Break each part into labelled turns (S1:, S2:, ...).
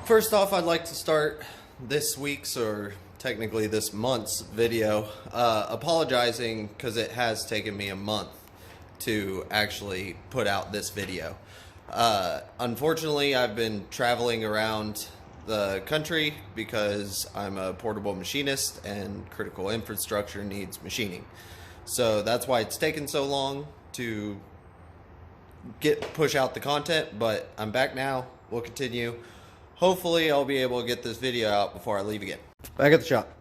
S1: First off, I'd like to start this week's, or technically this month's video, apologizing because it has taken me a month to actually put out this video. Unfortunately, I've been traveling around the country because I'm a portable machinist and critical infrastructure needs machining. So that's why it's taken so long to push out the content, but I'm back now. We'll continue. Hopefully I'll be able to get this video out before I leave again. Back at the shop.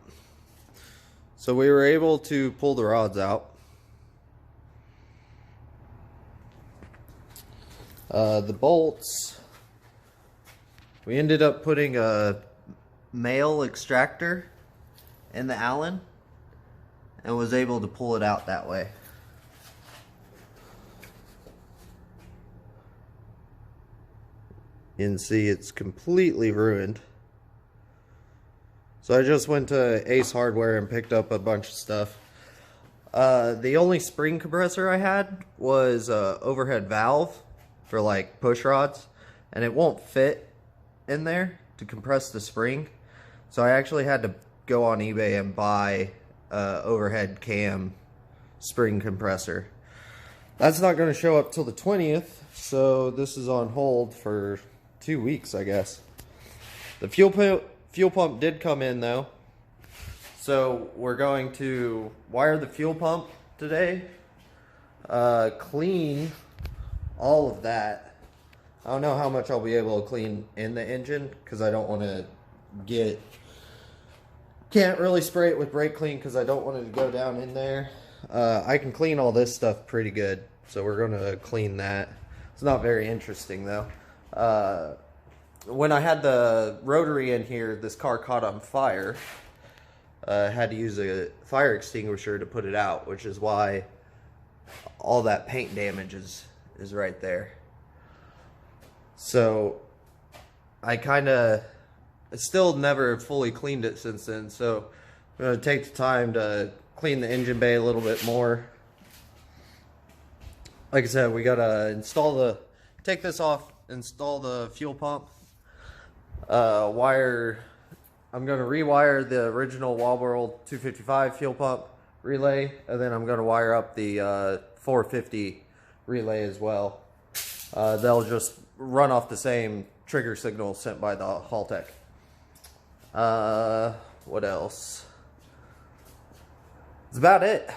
S1: So we were able to pull the rods out. The bolts, we ended up putting a male extractor in the Allen and was able to pull it out that way. You can see it's completely ruined. So I just went to Ace Hardware and picked up a bunch of stuff. The only spring compressor I had was an overhead valve for like push rods, and it won't fit in there to compress the spring. So I actually had to go on eBay and buy an overhead cam spring compressor. That's not going to show up till the 20th, so this is on hold for 2 weeks, I guess. The fuel pump did come in though, so we're going to wire the fuel pump today, clean all of that. I don't know how much I'll be able to clean in the engine because I don't want to can't really spray it with brake clean because I don't want it to go down in there. I can clean all this stuff pretty good, so we're going to clean that. It's not very interesting though. When I had the rotary in here, this car caught on fire. I had to use a fire extinguisher to put it out, which is why all that paint damage is right there. So I still never fully cleaned it since then, so I'm going to take the time to clean the engine bay a little bit more. Like I said, we got to take this off, install the fuel pump, I'm going to rewire the original Wallworld 255 fuel pump relay, and then I'm going to wire up the 450 relay as well. They'll just run off the same trigger signal sent by the Haltech. What else? That's about it.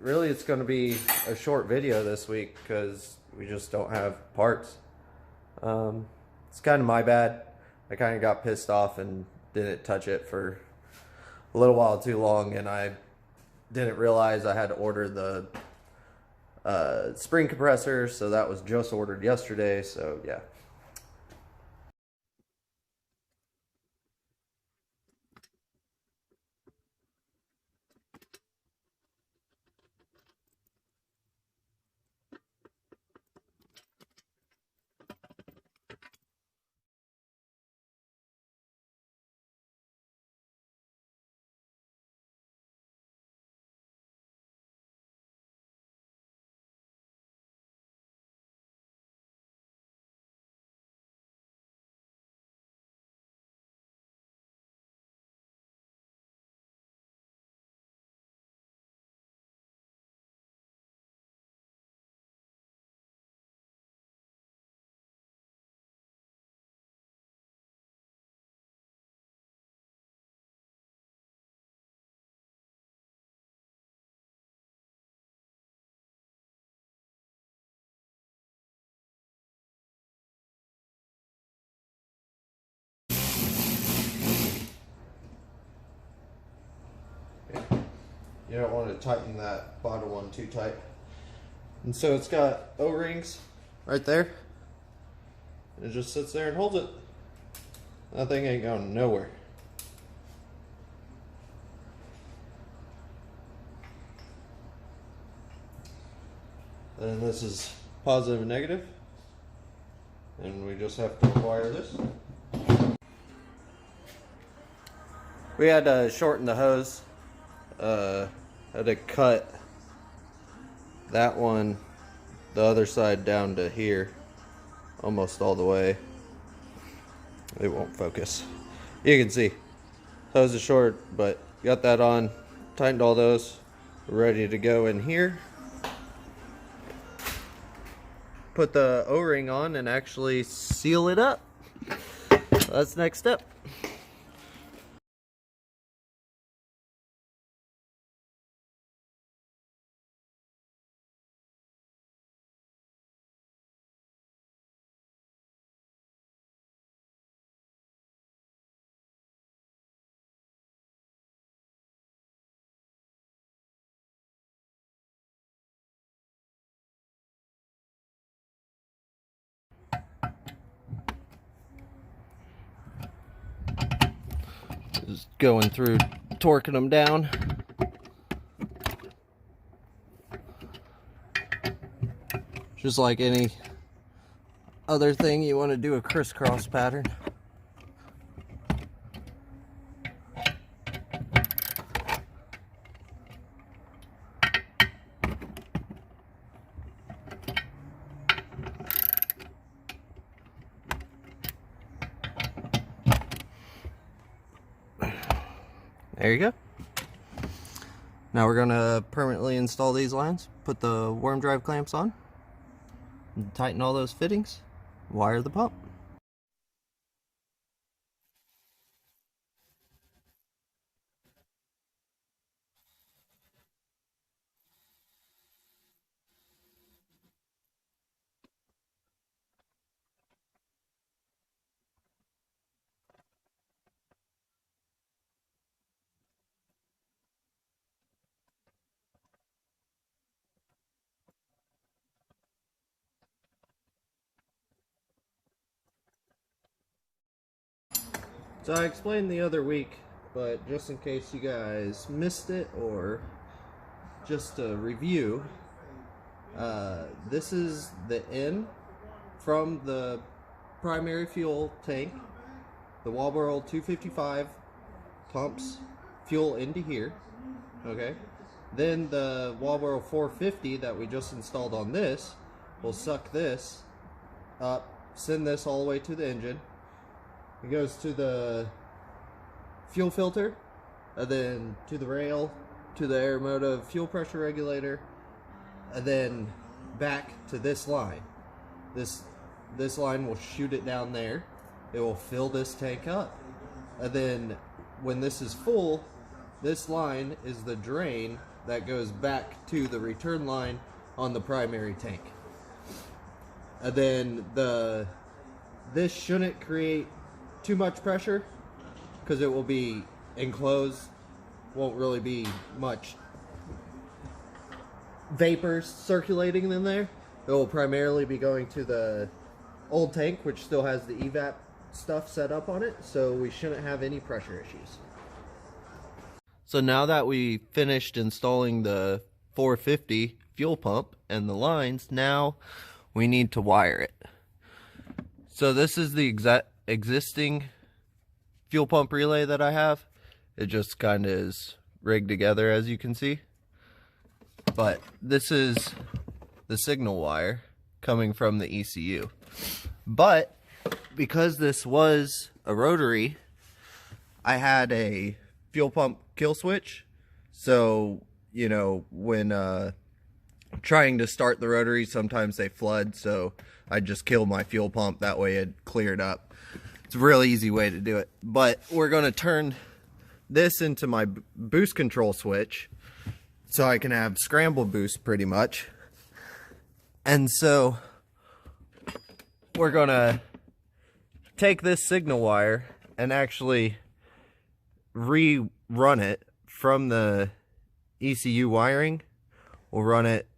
S1: Really, it's going to be a short video this week because we just don't have parts. It's kind of my bad. I kind of got pissed off and didn't touch it for a little while too long, and I didn't realize I had to order the spring compressor, so that was just ordered yesterday, so yeah. You don't want to tighten that bottom one too tight. And so it's got O-rings right there. It just sits there and holds it. That thing ain't going nowhere. And this is positive and negative. And we just have to wire this. We had to shorten the hose. Had to cut that one, the other side down to here, almost all the way. It won't focus. You can see hose is short, but got that on, tightened all those. We're ready to go in here. Put the O-ring on and actually seal it up. That's the next step. Just going through, torquing them down. Just like any other thing, you want to do a crisscross pattern. There you go. Now we're gonna permanently install these lines, put the worm drive clamps on, and tighten all those fittings, wire the pump. So I explained the other week, but just in case you guys missed it or just a review, this is the in from the primary fuel tank. The Walboro 255 pumps fuel into here, okay? Then the Walboro 450 that we just installed on this will suck this up, send this all the way to the engine. It goes to the fuel filter, and then to the rail, to the aeromotive fuel pressure regulator, and then back to this line. This line will shoot it down there. It will fill this tank up. And then when this is full, this line is the drain that goes back to the return line on the primary tank. And then this shouldn't create too much pressure because it will be enclosed, won't really be much vapors circulating in there. It will primarily be going to the old tank, which still has the evap stuff set up on it, so we shouldn't have any pressure issues. So now that we finished installing the 450 fuel pump and the lines, now we need to wire it. So this is the existing fuel pump relay that I have. It just kind of is rigged together, as you can see. But this is the signal wire coming from the ECU. But because this was a rotary, I had a fuel pump kill switch. So, you know, when trying to start the rotary, sometimes they flood. So I just kill my fuel pump. That way it cleared up. It's a real easy way to do it. But we're going to turn this into my boost control switch so I can have scramble boost pretty much. And so we're going to take this signal wire and actually rerun it from the ECU wiring. We'll run it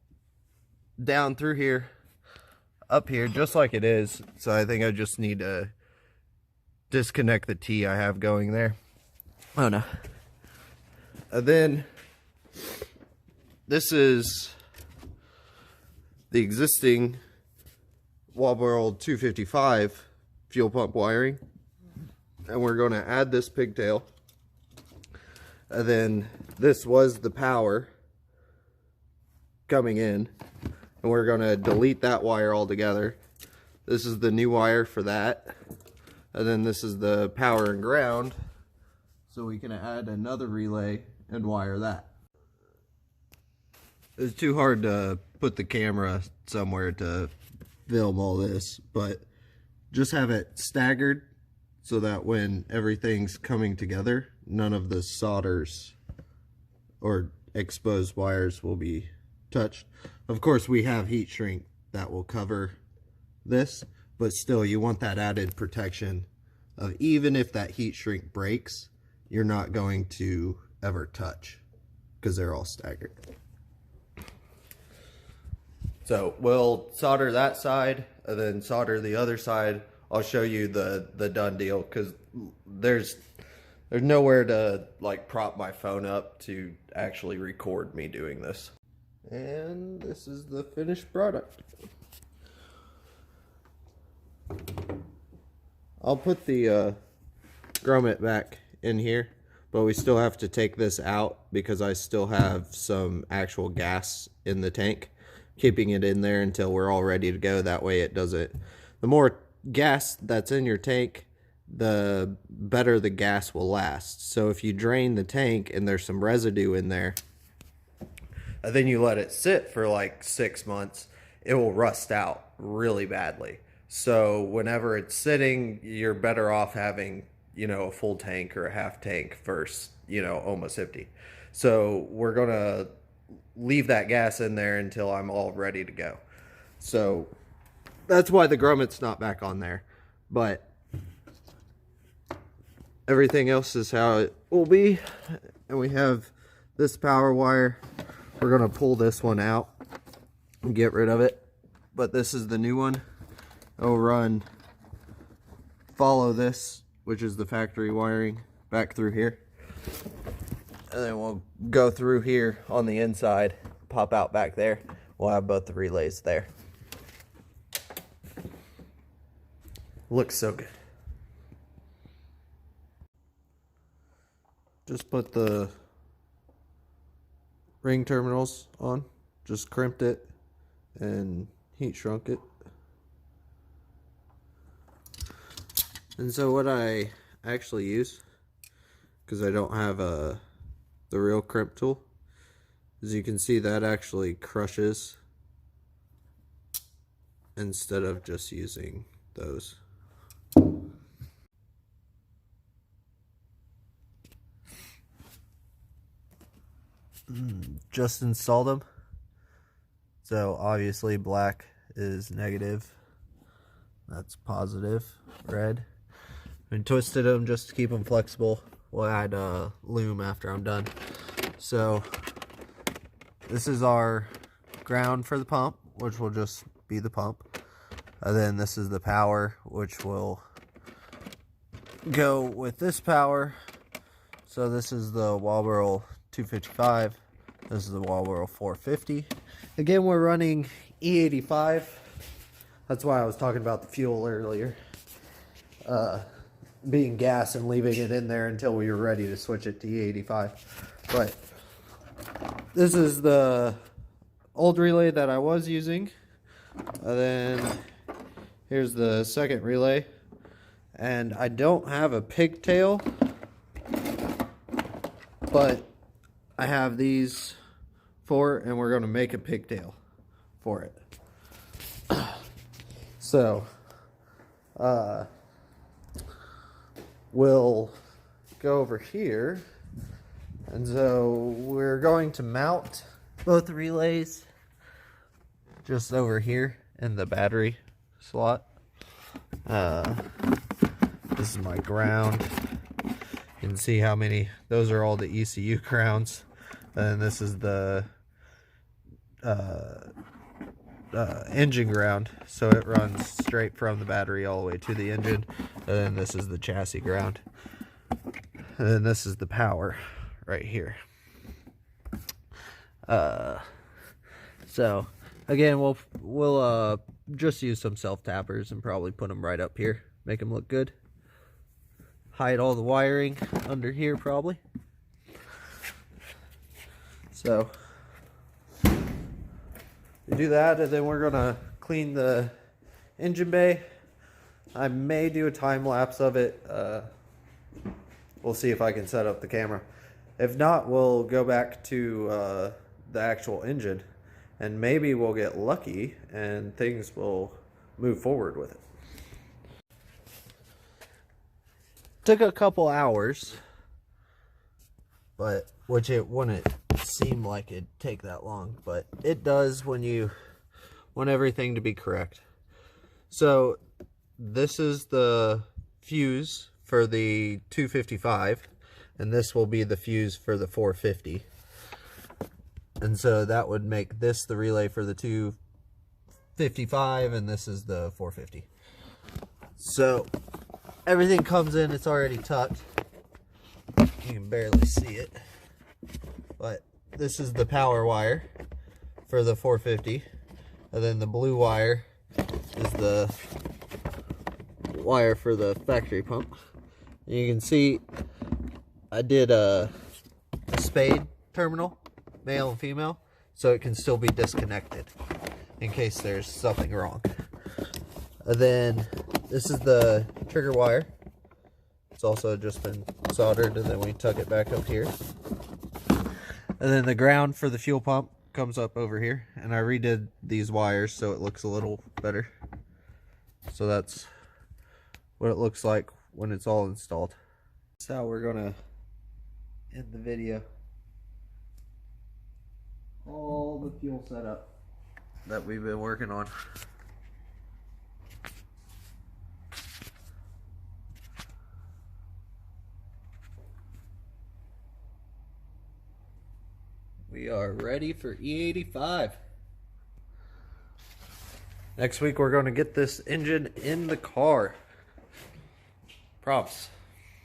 S1: down through here, up here, just like it is. So I think I just need to disconnect the T I have going there. Oh no. And then this is the existing Walboro 255 fuel pump wiring, and we're going to add this pigtail. And then this was the power coming in, and we're going to delete that wire altogether. This is the new wire for that. And then this is the power and ground. So we can add another relay and wire that. It's too hard to put the camera somewhere to film all this, but just have it staggered so that when everything's coming together, none of the solders or exposed wires will be touched. Of course, we have heat shrink that will cover this, but still you want that added protection of even if that heat shrink breaks, you're not going to ever touch because they're all staggered. So we'll solder that side and then solder the other side. I'll show you the done deal because there's nowhere to like prop my phone up to actually record me doing this. And this is the finished product. I'll put the grommet back in here, but we still have to take this out because I still have some actual gas in the tank, keeping it in there until we're all ready to go. That way it doesn't, the more gas that's in your tank, the better the gas will last. So if you drain the tank and there's some residue in there, and then you let it sit for like 6 months, it will rust out really badly. So whenever it's sitting, you're better off having, you know, a full tank or a half tank versus, you know, almost empty. So we're gonna leave that gas in there until I'm all ready to go. So that's why the grommet's not back on there, but everything else is how it will be. And we have this power wire. We're gonna pull this one out and get rid of it, but this is the new one. It'll run, follow this, which is the factory wiring, back through here. And then we'll go through here on the inside, pop out back there. We'll have both the relays there. Looks so good. Just put the ring terminals on, just crimped it and heat shrunk it. And so what I actually use, because I don't have the real crimp tool, as you can see that actually crushes instead of just using those. Just installed them. So obviously black is negative, that's positive, red. And twisted them just to keep them flexible. We'll add loom after I'm done. So this is our ground for the pump, which will just be the pump. And then this is the power, which will go with this power. So this is the Walbro 255. This is the Walbro 450. Again, we're running E85. That's why I was talking about the fuel earlier. Being gas and leaving it in there until we were ready to switch it to E85. But this is the old relay that I was using. And then here's the second relay. And I don't have a pigtail, but I have these for it, and we're going to make a pigtail for it. So, we'll go over here, and so we're going to mount both relays just over here in the battery slot. This is my ground. You can see how many, those are all the ECU grounds, and this is the engine ground, so it runs straight from the battery all the way to the engine. And then this is the chassis ground, and then this is the power right here. So again, we'll just use some self tappers and probably put them right up here, make them look good. Hide all the wiring under here probably. So we do that, and then we're gonna clean the engine bay. I may do a time lapse of it. We'll see if I can set up the camera. If not, we'll go back to the actual engine, and maybe we'll get lucky and things will move forward with it. Took a couple hours, but which it wouldn't seem like it'd take that long, but it does when you want everything to be correct. So this is the fuse for the 255, and this will be the fuse for the 450. And so that would make this the relay for the 255, and this is the 450. So everything comes in, it's already tucked. You can barely see it. But this is the power wire for the 450. And then the blue wire is the wire for the factory pump. And you can see I did a spade terminal, male and female, so it can still be disconnected in case there's something wrong. And then this is the trigger wire. It's also just been soldered, and then we tuck it back up here. And then the ground for the fuel pump comes up over here, and I redid these wires so it looks a little better. So that's what it looks like when it's all installed. That's how we're gonna end the video. All the fuel setup that we've been working on. We are ready for E85. Next week we're going to get this engine in the car. Props.